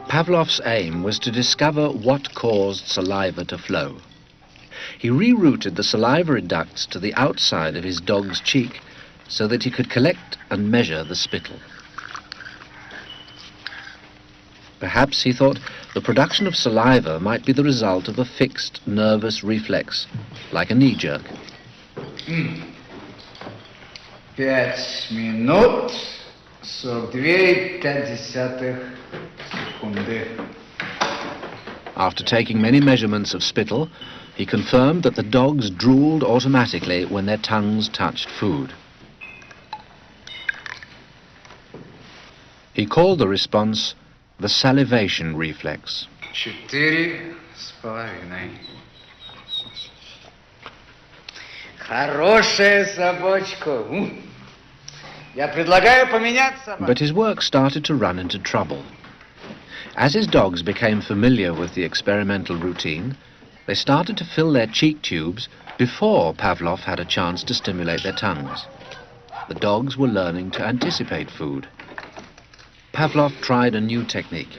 Pavlov's aim was to discover what caused saliva to flow. He rerouted the salivary ducts to the outside of his dog's cheek so that he could collect and measure the spittle. Perhaps, he thought, the production of saliva might be the result of a fixed nervous reflex, like a knee jerk. 5 минут 42,5 секунды. After taking many measurements of spittle, he confirmed that the dogs drooled automatically when their tongues touched food. He called the response the salivation reflex. 4,5. Хорошая собачка. Я предлагаю поменять собаку. But his work started to run into trouble. As his dogs became familiar with the experimental routine, they started to fill their cheek tubes before Pavlov had a chance to stimulate their tongues. The dogs were learning to anticipate food. Pavlov tried a new technique.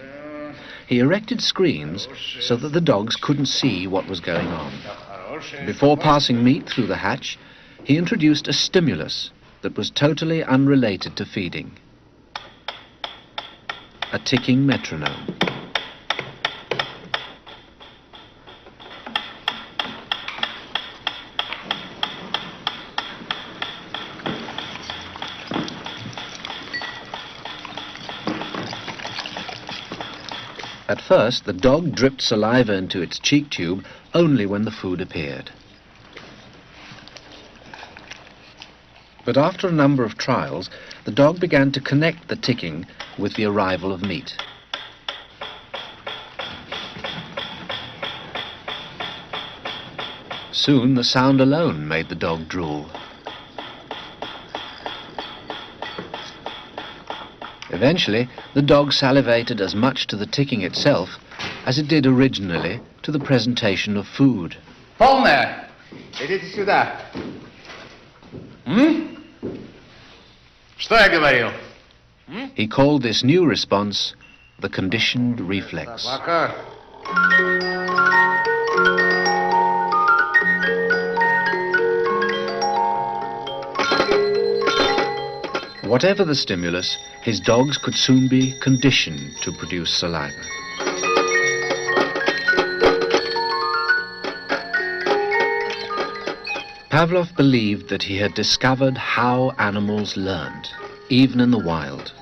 He erected screens so that the dogs couldn't see what was going on. Before passing meat through the hatch, he introduced a stimulus that was totally unrelated to feeding. A ticking metronome. At first, the dog dripped saliva into its cheek tube only when the food appeared. But after a number of trials, the dog began to connect the ticking with the arrival of meat. Soon, the sound alone made the dog drool. Eventually, the dog salivated as much to the ticking itself as it did originally to the presentation of food. Полная. Идите сюда. Что я говорил? He called this new response the conditioned reflex. Собака. Whatever the stimulus, his dogs could soon be conditioned to produce saliva. Pavlov believed that he had discovered how animals learned, even in the wild.